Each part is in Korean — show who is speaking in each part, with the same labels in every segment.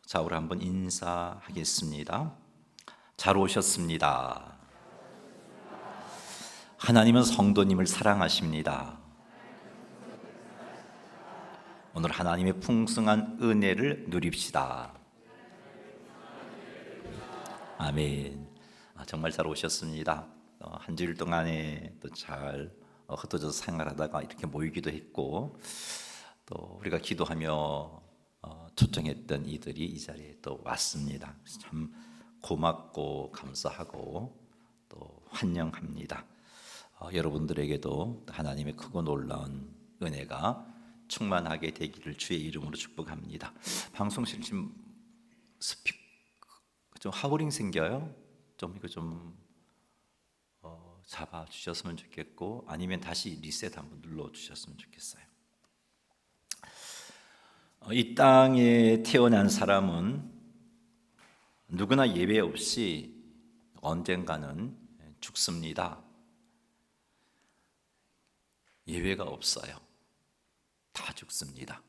Speaker 1: 자, 우리 한번 인사하겠습니다. 잘 오셨습니다. 하나님은 성도님을 사랑하십니다. 오늘 하나님의 풍성한 은혜를 누립시다. 아멘. 정말 잘 오셨습니다. 한 주일 동안에 또 잘 흩어져서 생활하다가 이렇게 모이기도 했고, 또 우리가 기도하며 초청했던 이들이 이 자리에 또 왔습니다. 참 고맙고 감사하고 또 환영합니다. 여러분들에게도 하나님의 크고 놀라운 은혜가 충만하게 되기를 주의 이름으로 축복합니다. 방송실 지금 좀 하우링 생겨요. 좀 이거 좀 잡아 주셨으면 좋겠고, 아니면 다시 리셋 한번 눌러 주셨으면 좋겠어요. 이 땅에 태어난 사람은 누구나 예외 없이 언젠가는 죽습니다. 예외가 없어요. 다 죽습니다.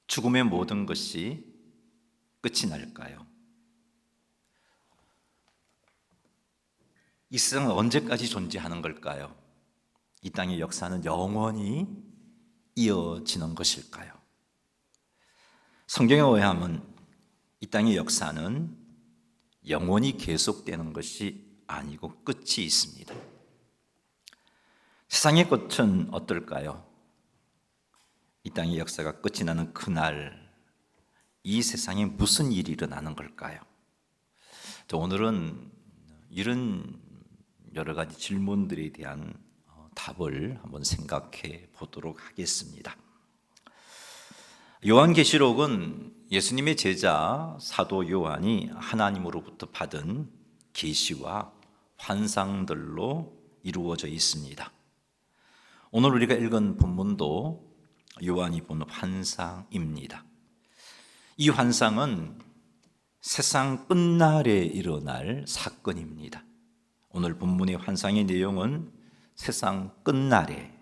Speaker 1: 죽음의 모든 것이 끝이 날까요? 이 세상은 언제까지 존재하는 걸까요? 이 땅의 역사는 영원히 이어지는 것일까요? 성경에 의하면 이 땅의 역사는 영원히 계속되는 것이 아니고 끝이 있습니다. 세상의 끝은 어떨까요? 이 땅의 역사가 끝이 나는 그날, 이 세상에 무슨 일이 일어나는 걸까요? 오늘은 이런 여러 가지 질문들에 대한 답을 한번 생각해 보도록 하겠습니다. 요한계시록은 예수님의 제자 사도 요한이 하나님으로부터 받은 계시와 환상들로 이루어져 있습니다. 오늘 우리가 읽은 본문도 요한이 본 환상입니다. 이 환상은 세상 끝날에 일어날 사건입니다. 오늘 본문의 환상의 내용은 세상 끝날에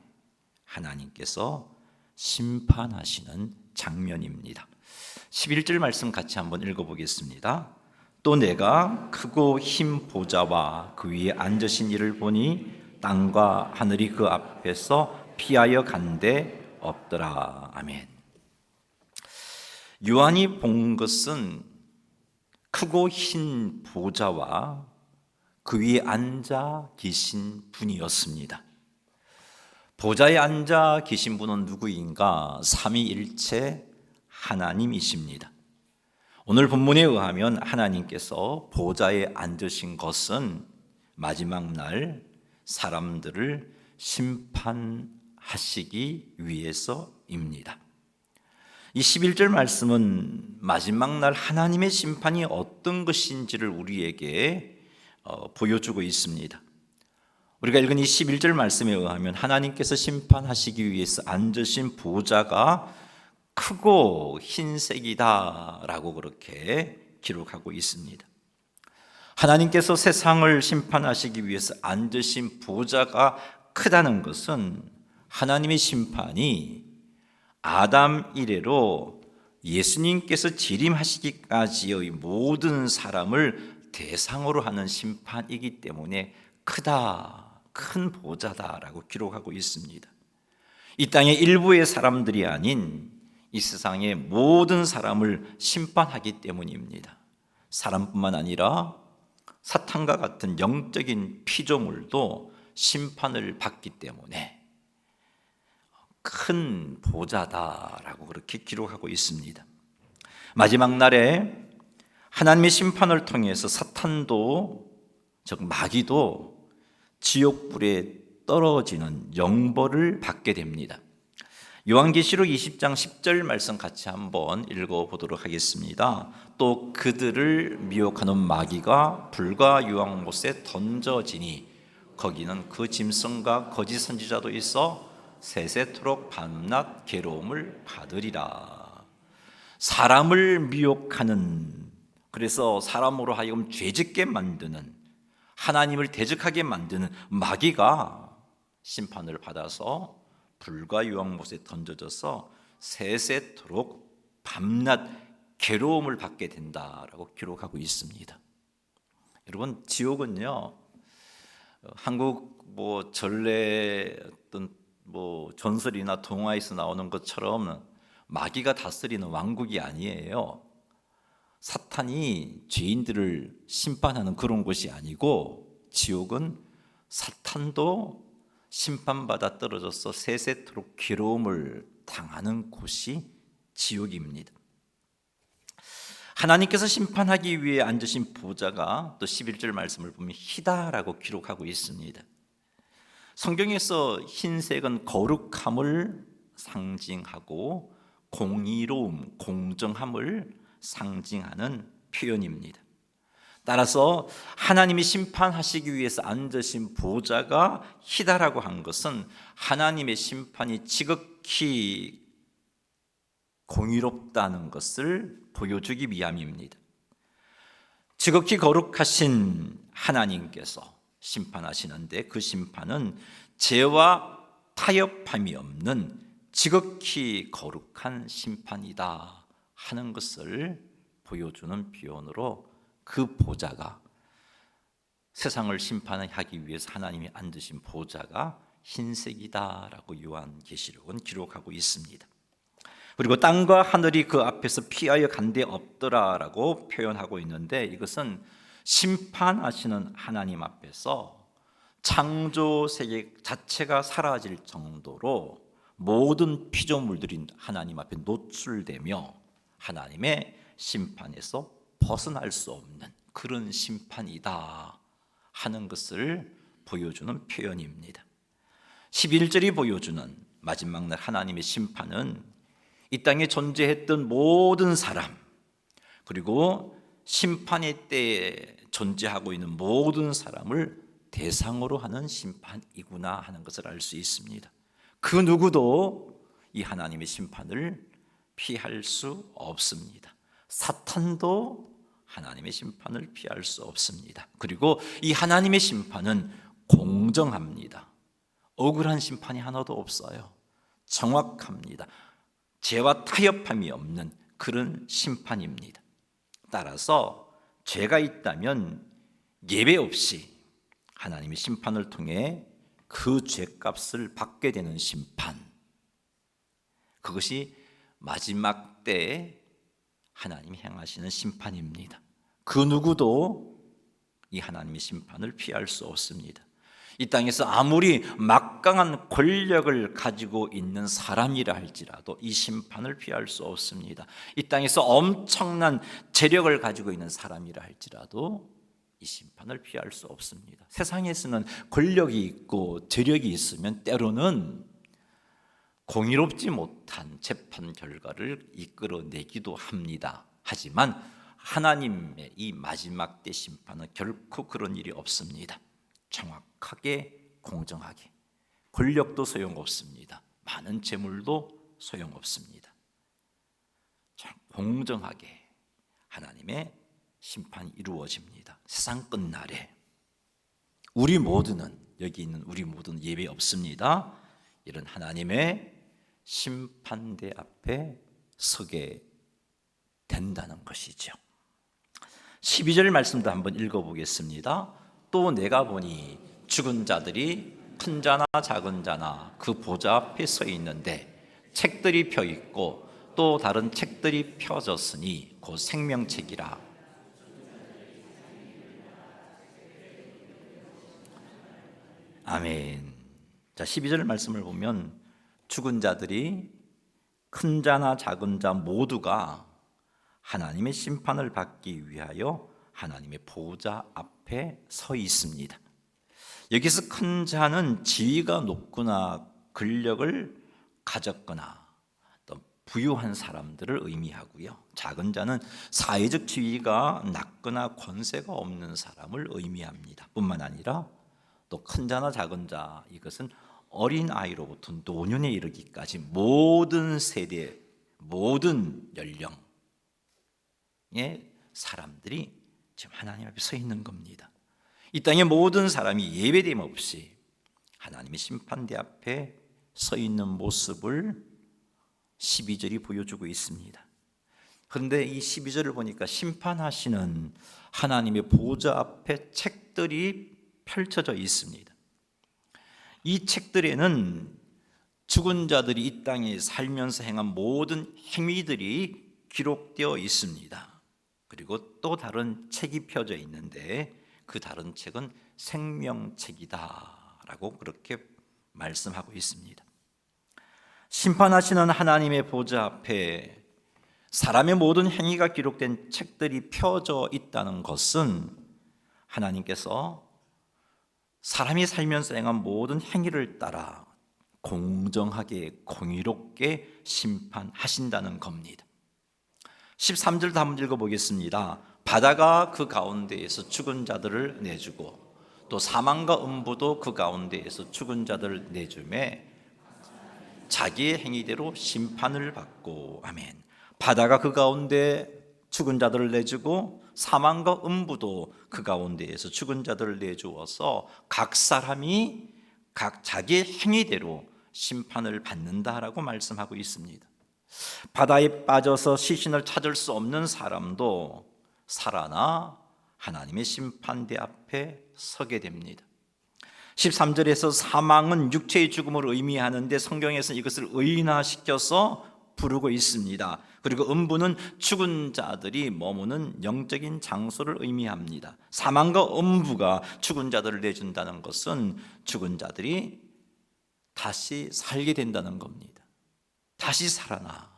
Speaker 1: 하나님께서 심판하시는 장면입니다. 11절 말씀 같이 한번 읽어보겠습니다. 또 내가 크고 흰 보좌와 그 위에 앉으신 이를 보니 땅과 하늘이 그 앞에서 피하여 간데 없더라. 아멘. 요한이 본 것은 크고 흰 보좌와 그 위에 앉아 계신 분이었습니다. 보좌에 앉아 계신 분은 누구인가? 삼위일체 하나님이십니다. 오늘 본문에 의하면 하나님께서 보좌에 앉으신 것은 마지막 날 사람들을 심판하시기 위해서입니다. 이 11절 말씀은 마지막 날 하나님의 심판이 어떤 것인지를 우리에게 보여주고 있습니다. 우리가 읽은 이 11절 말씀에 의하면 하나님께서 심판하시기 위해서 앉으신 보좌가 크고 흰색이다 라고 그렇게 기록하고 있습니다. 하나님께서 세상을 심판하시기 위해서 앉으신 보좌가 크다는 것은 하나님의 심판이 아담 이래로 예수님께서 재림하시기까지의 모든 사람을 대상으로 하는 심판이기 때문에 크다, 큰 보좌다라고 기록하고 있습니다. 이 땅의 일부의 사람들이 아닌 이 세상의 모든 사람을 심판하기 때문입니다. 사람뿐만 아니라 사탄과 같은 영적인 피조물도 심판을 받기 때문에 큰 보좌다라고 그렇게 기록하고 있습니다. 마지막 날에 하나님의 심판을 통해서 사탄도, 즉 마귀도 지옥불에 떨어지는 영벌을 받게 됩니다. 요한계시록 20장 10절 말씀 같이 한번 읽어보도록 하겠습니다. 또 그들을 미혹하는 마귀가 불과 유황못에 던져지니 거기는 그 짐승과 거짓 선지자도 있어 세세토록 밤낮 괴로움을 받으리라. 사람을 미혹하는, 그래서 사람으로 하여금 죄짓게 만드는, 하나님을 대적하게 만드는 마귀가 심판을 받아서 불과 유황못에 던져져서 세세토록 밤낮 괴로움을 받게 된다라고 기록하고 있습니다. 여러분, 지옥은요, 한국 전래 어떤 전설이나 동화에서 나오는 것처럼 마귀가 다스리는 왕국이 아니에요. 사탄이 죄인들을 심판하는 그런 곳이 아니고, 지옥은 사탄도 심판받아 떨어져서 세세토록 괴로움을 당하는 곳이 지옥입니다. 하나님께서 심판하기 위해 앉으신 보좌가 또 11절 말씀을 보면 희다라고 기록하고 있습니다. 성경에서 흰색은 거룩함을 상징하고 공의로움, 공정함을 상징하는 표현입니다. 따라서 하나님이 심판하시기 위해서 앉으신 보좌가 희다라고 한 것은 하나님의 심판이 지극히 공의롭다는 것을 보여주기 위함입니다. 지극히 거룩하신 하나님께서 심판하시는데, 그 심판은 죄와 타협함이 없는 지극히 거룩한 심판이다 하는 것을 보여주는 표현으로, 그 보좌가, 세상을 심판하기 위해서 하나님이 앉으신 보좌가 흰색이다라고 요한계시록은 기록하고 있습니다. 그리고 땅과 하늘이 그 앞에서 피하여 간 데 없더라라고 표현하고 있는데, 이것은 심판하시는 하나님 앞에서 창조 세계 자체가 사라질 정도로 모든 피조물들이 하나님 앞에 노출되며 하나님의 심판에서 벗어날 수 없는 그런 심판이다 하는 것을 보여주는 표현입니다. 11절이 보여주는 마지막 날 하나님의 심판은 이 땅에 존재했던 모든 사람, 그리고 심판의 때에 존재하고 있는 모든 사람을 대상으로 하는 심판이구나 하는 것을 알 수 있습니다. 그 누구도 이 하나님의 심판을 피할 수 없습니다. 사탄도 하나님의 심판을 피할 수 없습니다. 그리고 이 하나님의 심판은 공정합니다. 억울한 심판이 하나도 없어요. 정확합니다. 죄와 타협함이 없는 그런 심판입니다. 따라서 죄가 있다면 예외 없이 하나님의 심판을 통해 그 죄값을 받게 되는 심판, 그것이 마지막 때에 하나님이 행하시는 심판입니다. 그 누구도 이 하나님의 심판을 피할 수 없습니다. 이 땅에서 아무리 막강한 권력을 가지고 있는 사람이라 할지라도 이 심판을 피할 수 없습니다. 이 땅에서 엄청난 재력을 가지고 있는 사람이라 할지라도 이 심판을 피할 수 없습니다. 세상에서는 권력이 있고 재력이 있으면 때로는 공의롭지 못한 재판 결과를 이끌어내기도 합니다. 하지만 하나님의 이 마지막 때 심판은 결코 그런 일이 없습니다. 정확하게, 공정하게, 권력도 소용없습니다. 많은 재물도 소용없습니다. 공정하게 하나님의 심판이 이루어집니다. 세상 끝날에 우리 모두는, 여기 있는 우리 모두는 예외 없습니다. 이런 하나님의 심판대 앞에 서게 된다는 것이죠. 12절 말씀도 한번 읽어보겠습니다. 또 내가 보니 죽은 자들이 큰 자나 작은 자나 그 보좌 앞에 서 있는데 책들이 펴 있고 또 다른 책들이 펴졌으니 곧 생명책이라. 아멘. 자, 12절 말씀을 보면 죽은 자들이 큰 자나 작은 자 모두가 하나님의 심판을 받기 위하여 하나님의 보좌 앞에 서 있습니다. 여기서 큰 자는 지위가 높거나 권력을 가졌거나 또 부유한 사람들을 의미하고요. 작은 자는 사회적 지위가 낮거나 권세가 없는 사람을 의미합니다. 뿐만 아니라 또 큰 자나 작은 자, 이것은 어린 아이로부터 노년에 이르기까지 모든 세대, 모든 연령의 사람들이 지금 하나님 앞에 서 있는 겁니다. 이 땅의 모든 사람이 예외됨 없이 하나님의 심판대 앞에 서 있는 모습을 12절이 보여주고 있습니다. 그런데 이 12절을 보니까 심판하시는 하나님의 보좌 앞에 책들이 펼쳐져 있습니다. 이 책들에는 죽은 자들이 이 땅에 살면서 행한 모든 행위들이 기록되어 있습니다. 그리고 또 다른 책이 펴져 있는데 그 다른 책은 생명책이다라고 그렇게 말씀하고 있습니다. 심판하시는 하나님의 보좌 앞에 사람의 모든 행위가 기록된 책들이 펴져 있다는 것은 하나님께서 사람이 살면서 행한 모든 행위를 따라 공정하게 공의롭게 심판하신다는 겁니다. 13절도 한번 읽어보겠습니다. 바다가 그 가운데에서 죽은 자들을 내주고 또 사망과 음부도 그 가운데에서 죽은 자들을 내주매 자기의 행위대로 심판을 받고. 아멘. 바다가 그 가운데 죽은 자들을 내주고 사망과 음부도 그 가운데에서 죽은 자들을 내주어서 각 사람이 각 자기의 행위대로 심판을 받는다라고 말씀하고 있습니다. 바다에 빠져서 시신을 찾을 수 없는 사람도 살아나 하나님의 심판대 앞에 서게 됩니다. 13절에서 사망은 육체의 죽음을 의미하는데 성경에서는 이것을 의인화시켜서 부르고 있습니다. 그리고 음부는 죽은 자들이 머무는 영적인 장소를 의미합니다. 사망과 음부가 죽은 자들을 내준다는 것은 죽은 자들이 다시 살게 된다는 겁니다. 다시 살아나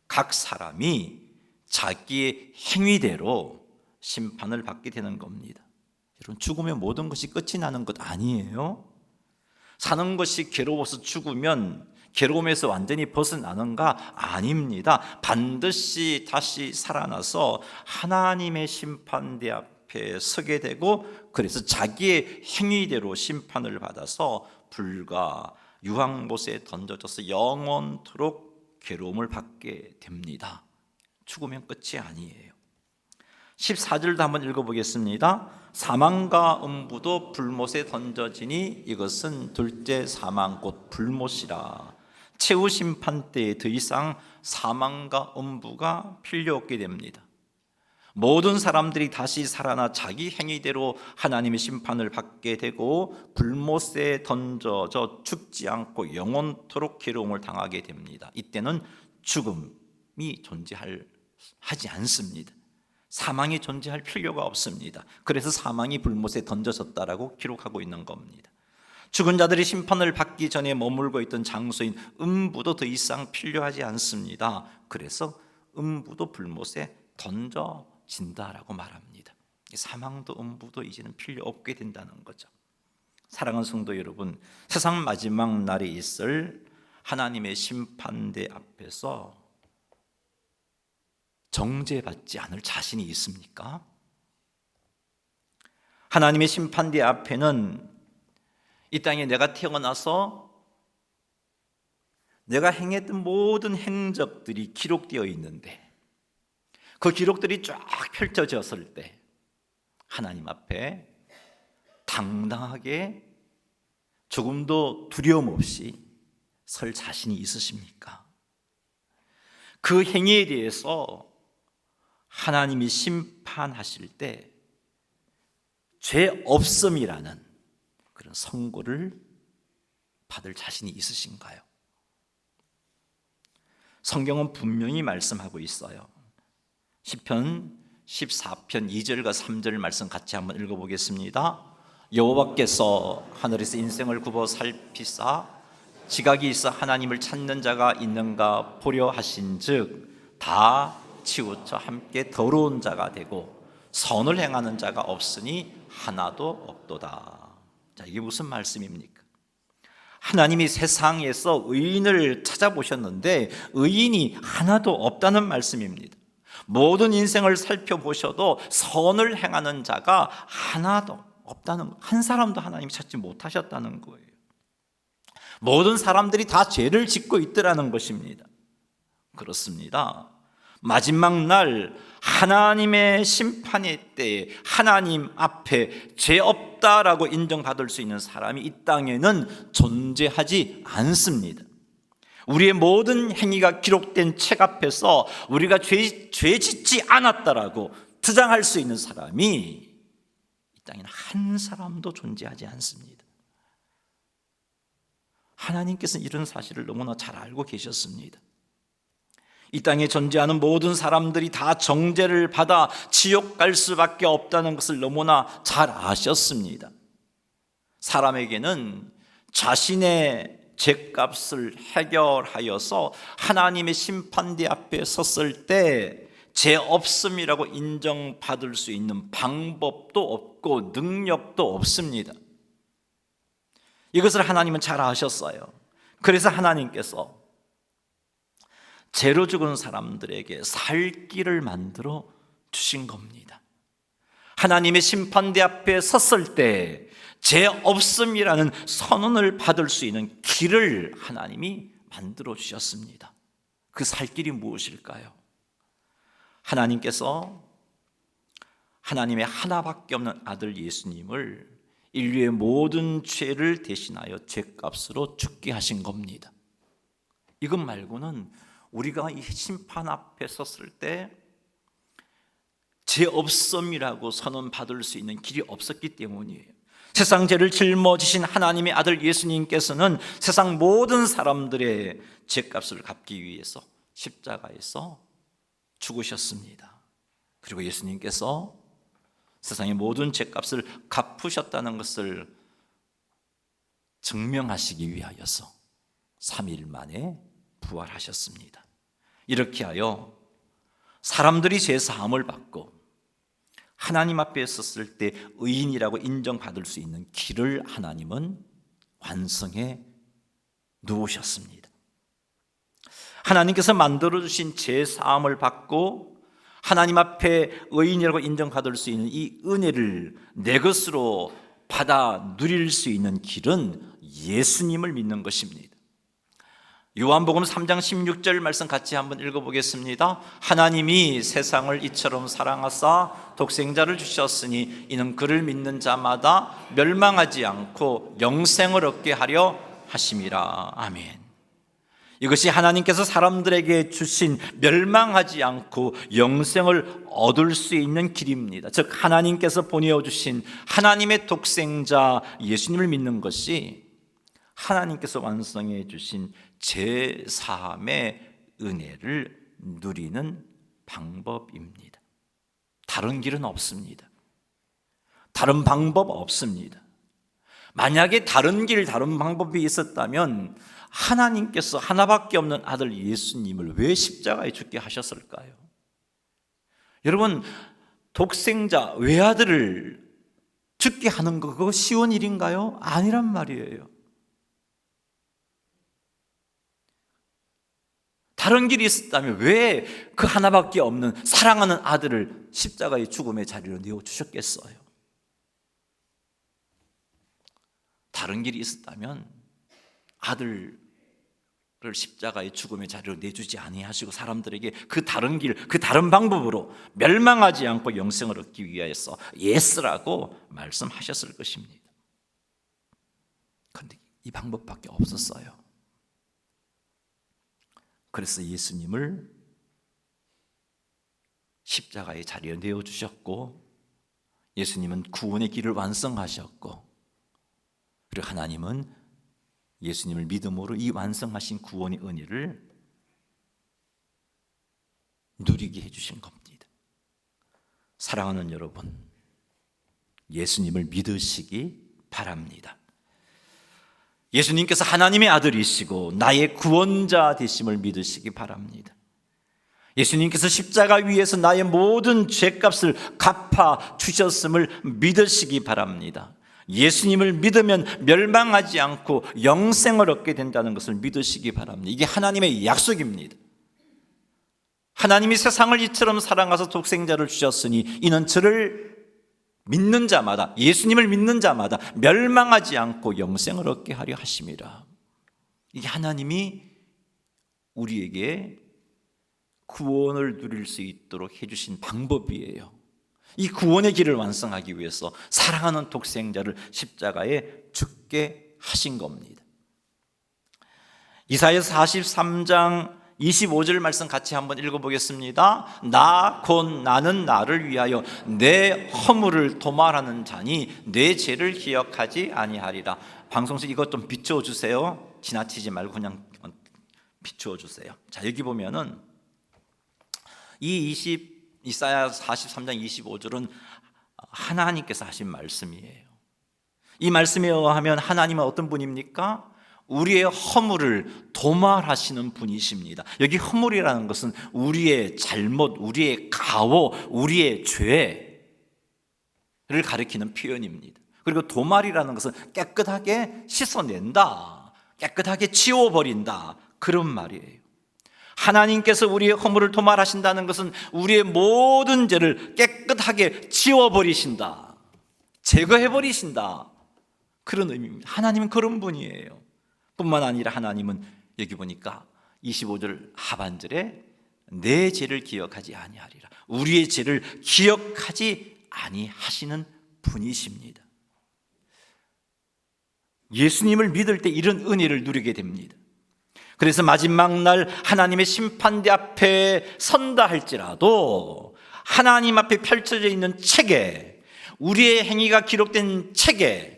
Speaker 1: 각 사람이 자기의 행위대로 심판을 받게 되는 겁니다. 여러분, 죽으면 모든 것이 끝이 나는 것 아니에요? 사는 것이 괴로워서 죽으면 괴로움에서 완전히 벗어나는가? 아닙니다. 반드시 다시 살아나서 하나님의 심판대 앞에 서게 되고, 그래서 자기의 행위대로 심판을 받아서 불과 유황못에 던져져서 영원토록 괴로움을 받게 됩니다. 죽으면 끝이 아니에요. 14절도 한번 읽어보겠습니다. 사망과 음부도 불못에 던져지니 이것은 둘째 사망 곧 불못이라. 최후 심판 때에 더 이상 사망과 음부가 필요 없게 됩니다. 모든 사람들이 다시 살아나 자기 행위대로 하나님의 심판을 받게 되고 불못에 던져져 죽지 않고 영원토록 괴로움을 당하게 됩니다. 이때는 죽음이 존재하지 않습니다. 사망이 존재할 필요가 없습니다. 그래서 사망이 불못에 던져졌다라고 기록하고 있는 겁니다. 죽은 자들이 심판을 받기 전에 머물고 있던 장소인 음부도 더 이상 필요하지 않습니다. 그래서 음부도 불못에 던져진다라고 말합니다. 사망도 음부도 이제는 필요 없게 된다는 거죠. 사랑하는 성도 여러분, 세상 마지막 날에 있을 하나님의 심판대 앞에서 정죄받지 않을 자신이 있습니까? 하나님의 심판대 앞에는 이 땅에 내가 태어나서 내가 행했던 모든 행적들이 기록되어 있는데 그 기록들이 쫙 펼쳐졌을 때 하나님 앞에 당당하게 조금도 두려움 없이 설 자신이 있으십니까? 그 행위에 대해서 하나님이 심판하실 때 죄 없음이라는 그런 선고를 받을 자신이 있으신가요? 성경은 분명히 말씀하고 있어요. 시편 14편 2절과 3절 말씀 같이 한번 읽어보겠습니다. 여호와께서 하늘에서 인생을 굽어 살피사 지각이 있어 하나님을 찾는 자가 있는가 보려 하신즉 다 치우쳐 함께 더러운 자가 되고 선을 행하는 자가 없으니 하나도 없도다. 자, 이게 무슨 말씀입니까? 하나님이 세상에서 의인을 찾아보셨는데 의인이 하나도 없다는 말씀입니다. 모든 인생을 살펴보셔도 선을 행하는 자가 하나도 없다는, 한 사람도 하나님이 찾지 못하셨다는 거예요. 모든 사람들이 다 죄를 짓고 있더라는 것입니다. 그렇습니다. 마지막 날 하나님의 심판의 때에 하나님 앞에 죄 없다라고 인정받을 수 있는 사람이 이 땅에는 존재하지 않습니다. 우리의 모든 행위가 기록된 책 앞에서 우리가 죄 짓지 않았다라고 주장할 수 있는 사람이 이 땅에는 한 사람도 존재하지 않습니다. 하나님께서는 이런 사실을 너무나 잘 알고 계셨습니다. 이 땅에 존재하는 모든 사람들이 다 정죄를 받아 지옥 갈 수밖에 없다는 것을 너무나 잘 아셨습니다. 사람에게는 자신의 죄값을 해결하여서 하나님의 심판대 앞에 섰을 때 죄 없음이라고 인정받을 수 있는 방법도 없고 능력도 없습니다. 이것을 하나님은 잘 아셨어요. 그래서 하나님께서 죄로 죽은 사람들에게 살 길을 만들어 주신 겁니다. 하나님의 심판대 앞에 섰을 때 죄 없음이라는 선언을 받을 수 있는 길을 하나님이 만들어 주셨습니다. 그 살 길이 무엇일까요? 하나님께서 하나님의 하나밖에 없는 아들 예수님을 인류의 모든 죄를 대신하여 죄값으로 죽게 하신 겁니다. 이것 말고는 우리가 이 심판 앞에 섰을 때 죄 없음이라고 선언받을 수 있는 길이 없었기 때문이에요. 세상 죄를 짊어지신 하나님의 아들 예수님께서는 세상 모든 사람들의 죄값을 갚기 위해서 십자가에서 죽으셨습니다. 그리고 예수님께서 세상의 모든 죄값을 갚으셨다는 것을 증명하시기 위하여서 3일 만에 부활하셨습니다. 이렇게 하여 사람들이 죄 사함을 받고 하나님 앞에 섰을 때 의인이라고 인정받을 수 있는 길을 하나님은 완성해 놓으셨습니다. 하나님께서 만들어주신 죄 사함을 받고 하나님 앞에 의인이라고 인정받을 수 있는 이 은혜를 내 것으로 받아 누릴 수 있는 길은 예수님을 믿는 것입니다. 요한복음 3장 16절 말씀 같이 한번 읽어보겠습니다. 하나님이 세상을 이처럼 사랑하사 독생자를 주셨으니 이는 그를 믿는 자마다 멸망하지 않고 영생을 얻게 하려 하심이라. 아멘. 이것이 하나님께서 사람들에게 주신 멸망하지 않고 영생을 얻을 수 있는 길입니다. 즉 하나님께서 보내주신 하나님의 독생자 예수님을 믿는 것이 하나님께서 완성해 주신 제사함의 은혜를 누리는 방법입니다. 다른 길은 없습니다. 다른 방법 없습니다. 만약에 다른 길, 다른 방법이 있었다면 하나님께서 하나밖에 없는 아들 예수님을 왜 십자가에 죽게 하셨을까요? 여러분, 독생자 외아들을 죽게 하는 거 그거 쉬운 일인가요? 아니란 말이에요. 다른 길이 있었다면 왜 그 하나밖에 없는 사랑하는 아들을 십자가의 죽음의 자리로 내어주셨겠어요? 다른 길이 있었다면 아들을 십자가의 죽음의 자리로 내주지 아니하시고 사람들에게 그 다른 길, 그 다른 방법으로 멸망하지 않고 영생을 얻기 위하여서 예스라고 말씀하셨을 것입니다. 그런데 이 방법밖에 없었어요. 그래서 예수님을 십자가의 자리에 내어주셨고 예수님은 구원의 길을 완성하셨고 그리고 하나님은 예수님을 믿음으로 이 완성하신 구원의 은혜를 누리게 해주신 겁니다. 사랑하는 여러분, 예수님을 믿으시기 바랍니다. 예수님께서 하나님의 아들이시고 나의 구원자 되심을 믿으시기 바랍니다. 예수님께서 십자가 위에서 나의 모든 죄값을 갚아 주셨음을 믿으시기 바랍니다. 예수님을 믿으면 멸망하지 않고 영생을 얻게 된다는 것을 믿으시기 바랍니다. 이게 하나님의 약속입니다. 하나님이 세상을 이처럼 사랑하사 독생자를 주셨으니 이는 저를 믿는 자마다, 예수님을 믿는 자마다 멸망하지 않고 영생을 얻게 하려 하심이라. 이게 하나님이 우리에게 구원을 누릴 수 있도록 해주신 방법이에요. 이 구원의 길을 완성하기 위해서 사랑하는 독생자를 십자가에 죽게 하신 겁니다. 이사야서 43장 25절 말씀 같이 한번 읽어보겠습니다. 나 곧 나는 나를 위하여 내 허물을 도말하는 자니 내 죄를 기억하지 아니하리라. 방송실 이것 좀 비추어 주세요. 지나치지 말고 그냥 비추어 주세요. 자, 여기 보면은 이사야 43장 25절은 하나님께서 하신 말씀이에요. 이 말씀에 의하면 하나님은 어떤 분입니까? 우리의 허물을 도말하시는 분이십니다. 여기 허물이라는 것은 우리의 잘못, 우리의 가오, 우리의 죄를 가리키는 표현입니다. 그리고 도말이라는 것은 깨끗하게 씻어낸다, 깨끗하게 치워버린다, 그런 말이에요. 하나님께서 우리의 허물을 도말하신다는 것은 우리의 모든 죄를 깨끗하게 치워버리신다, 제거해버리신다, 그런 의미입니다. 하나님은 그런 분이에요. 뿐만 아니라 하나님은 여기 보니까 25절 하반절에 내 죄를 기억하지 아니하리라, 우리의 죄를 기억하지 아니하시는 분이십니다. 예수님을 믿을 때 이런 은혜를 누리게 됩니다. 그래서 마지막 날 하나님의 심판대 앞에 선다 할지라도 하나님 앞에 펼쳐져 있는 책에, 우리의 행위가 기록된 책에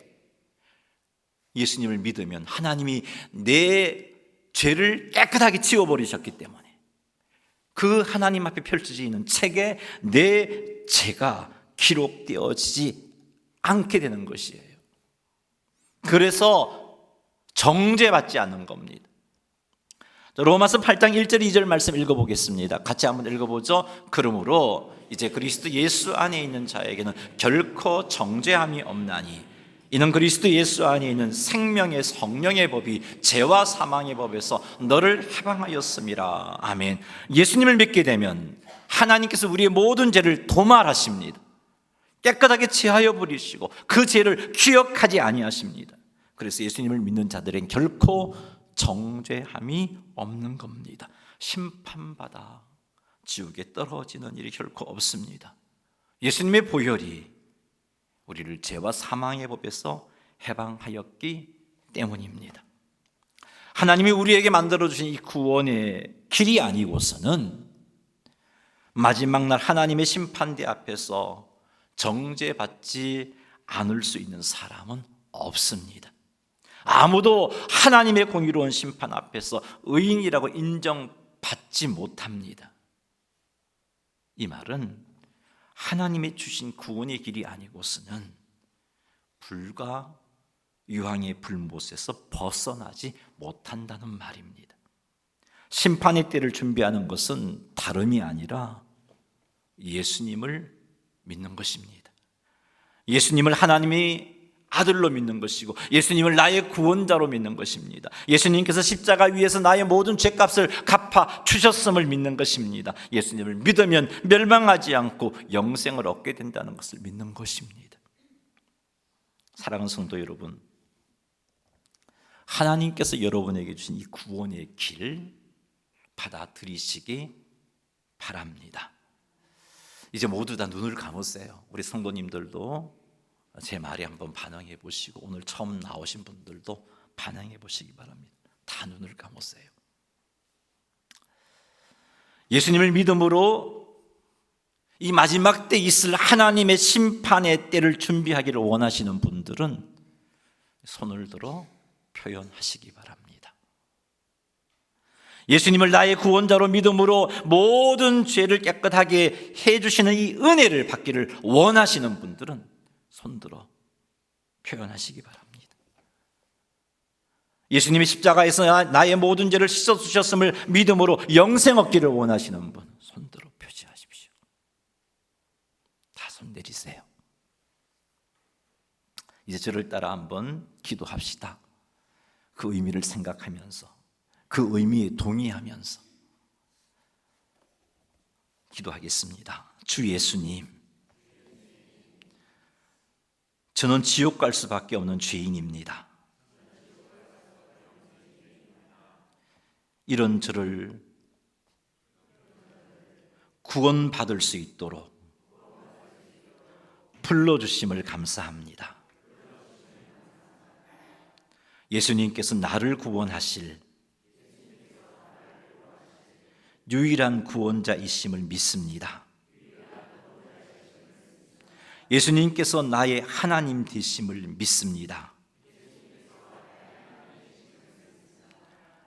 Speaker 1: 예수님을 믿으면 하나님이 내 죄를 깨끗하게 지워버리셨기 때문에 그 하나님 앞에 펼쳐져 있는 책에 내 죄가 기록되어지지 않게 되는 것이에요. 그래서 정죄받지 않는 겁니다. 로마서 8장 1절 2절 말씀 읽어보겠습니다. 같이 한번 읽어보죠. 그러므로 이제 그리스도 예수 안에 있는 자에게는 결코 정죄함이 없나니 이는 그리스도 예수 안에 있는 생명의 성령의 법이 죄와 사망의 법에서 너를 해방하였음이라. 아멘. 예수님을 믿게 되면 하나님께서 우리의 모든 죄를 도말하십니다. 깨끗하게 제하여 버리시고 그 죄를 기억하지 아니하십니다. 그래서 예수님을 믿는 자들은 결코 정죄함이 없는 겁니다. 심판받아 지옥에 떨어지는 일이 결코 없습니다. 예수님의 보혈이 우리를 죄와 사망의 법에서 해방하였기 때문입니다. 하나님이 우리에게 만들어주신 이 구원의 길이 아니고서는 마지막 날 하나님의 심판대 앞에서 정죄받지 않을 수 있는 사람은 없습니다. 아무도 하나님의 공의로운 심판 앞에서 의인이라고 인정받지 못합니다. 이 말은 하나님의 주신 구원의 길이 아니고서는 불과 유황의 불못에서 벗어나지 못한다는 말입니다. 심판의 때를 준비하는 것은 다름이 아니라 예수님을 믿는 것입니다. 예수님을 하나님의 아들로 믿는 것이고 예수님을 나의 구원자로 믿는 것입니다. 예수님께서 십자가 위에서 나의 모든 죄값을 갚아 주셨음을 믿는 것입니다. 예수님을 믿으면 멸망하지 않고 영생을 얻게 된다는 것을 믿는 것입니다. 사랑하는 성도 여러분, 하나님께서 여러분에게 주신 이 구원의 길 받아들이시기 바랍니다. 이제 모두 다 눈을 감으세요. 우리 성도님들도 제 말에 한번 반응해 보시고 오늘 처음 나오신 분들도 반응해 보시기 바랍니다. 다 눈을 감으세요. 예수님을 믿음으로 이 마지막 때 있을 하나님의 심판의 때를 준비하기를 원하시는 분들은 손을 들어 표현하시기 바랍니다. 예수님을 나의 구원자로 믿음으로 모든 죄를 깨끗하게 해주시는 이 은혜를 받기를 원하시는 분들은 손들어 표현하시기 바랍니다. 예수님이 십자가에서 나의 모든 죄를 씻어주셨음을 믿음으로 영생 얻기를 원하시는 분 손들어 표시하십시오. 다 손 내리세요. 이제 저를 따라 한번 기도합시다. 그 의미를 생각하면서 그 의미에 동의하면서 기도하겠습니다. 주 예수님, 저는 지옥 갈 수밖에 없는 죄인입니다. 이런 저를 구원받을 수 있도록 불러주심을 감사합니다. 예수님께서 나를 구원하실 유일한 구원자이심을 믿습니다. 예수님께서 나의 하나님 되심을 믿습니다.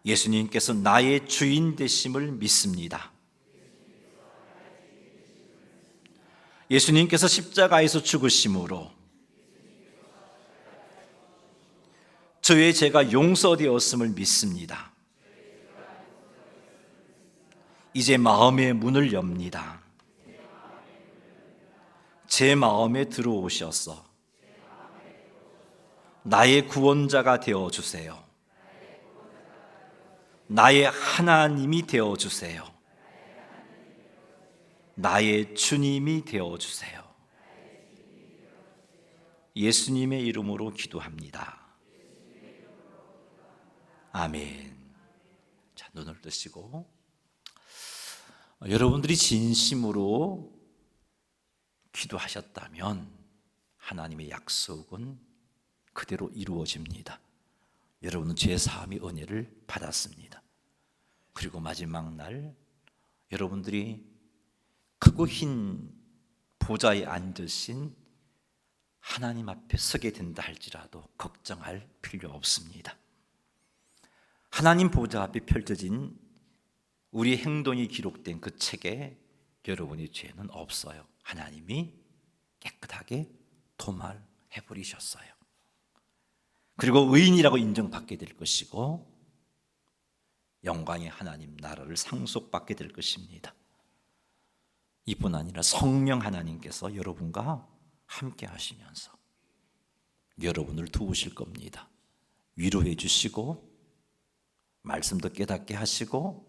Speaker 1: 예수님께서 나의 주인 되심을 믿습니다. 예수님께서 십자가에서 죽으심으로 저의 죄가 용서되었음을 믿습니다. 이제 마음의 문을 엽니다. 제 마음에 들어오셔서 나의 구원자가 되어주세요. 나의 하나님이 되어주세요. 나의 주님이 되어주세요. 예수님의 이름으로 기도합니다. 아멘. 자, 눈을 뜨시고 여러분들이 진심으로 기도하셨다면 하나님의 약속은 그대로 이루어집니다. 여러분은 죄사함의 은혜를 받았습니다. 그리고 마지막 날 여러분들이 크고 흰 보좌에 앉으신 하나님 앞에 서게 된다 할지라도 걱정할 필요 없습니다. 하나님 보좌 앞에 펼쳐진 우리 행동이 기록된 그 책에 여러분의 죄는 없어요. 하나님이 깨끗하게 도말해버리셨어요. 그리고 의인이라고 인정받게 될 것이고 영광의 하나님 나라를 상속받게 될 것입니다. 이뿐 아니라 성령 하나님께서 여러분과 함께 하시면서 여러분을 도우실 겁니다. 위로해 주시고 말씀도 깨닫게 하시고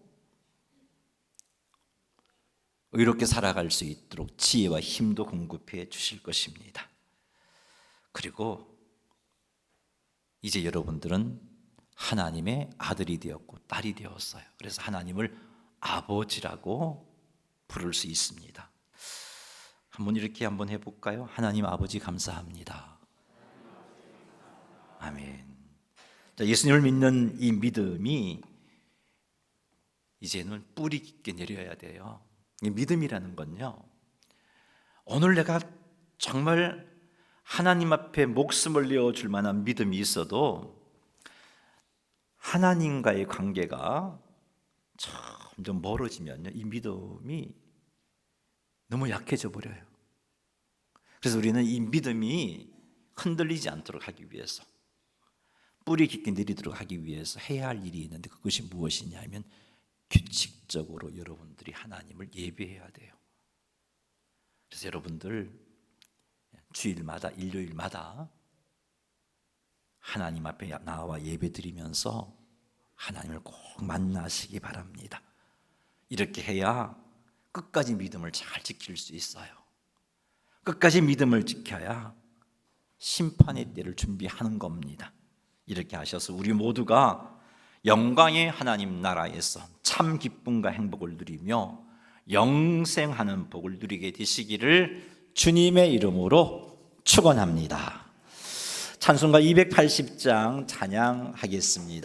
Speaker 1: 의롭게 살아갈 수 있도록 지혜와 힘도 공급해 주실 것입니다. 그리고 이제 여러분들은 하나님의 아들이 되었고 딸이 되었어요. 그래서 하나님을 아버지라고 부를 수 있습니다. 한번 이렇게 한번 해볼까요? 하나님 아버지 감사합니다. 아멘. 자, 예수님을 믿는 이 믿음이 이제는 뿌리 깊게 내려야 돼요. 이 믿음이라는 건요, 오늘 내가 정말 하나님 앞에 목숨을 내어줄 만한 믿음이 있어도 하나님과의 관계가 점점 멀어지면요, 이 믿음이 너무 약해져 버려요. 그래서 우리는 이 믿음이 흔들리지 않도록 하기 위해서, 뿌리 깊게 내리도록 하기 위해서 해야 할 일이 있는데 그것이 무엇이냐 하면 규칙적으로 여러분들이 하나님을 예배해야 돼요. 그래서 여러분들 주일마다 일요일마다 하나님 앞에 나와 예배드리면서 하나님을 꼭 만나시기 바랍니다. 이렇게 해야 끝까지 믿음을 잘 지킬 수 있어요. 끝까지 믿음을 지켜야 심판의 때를 준비하는 겁니다. 이렇게 하셔서 우리 모두가 영광의 하나님 나라에서 참 기쁨과 행복을 누리며 영생하는 복을 누리게 되시기를 주님의 이름으로 축원합니다. 찬송가 280장 찬양하겠습니다.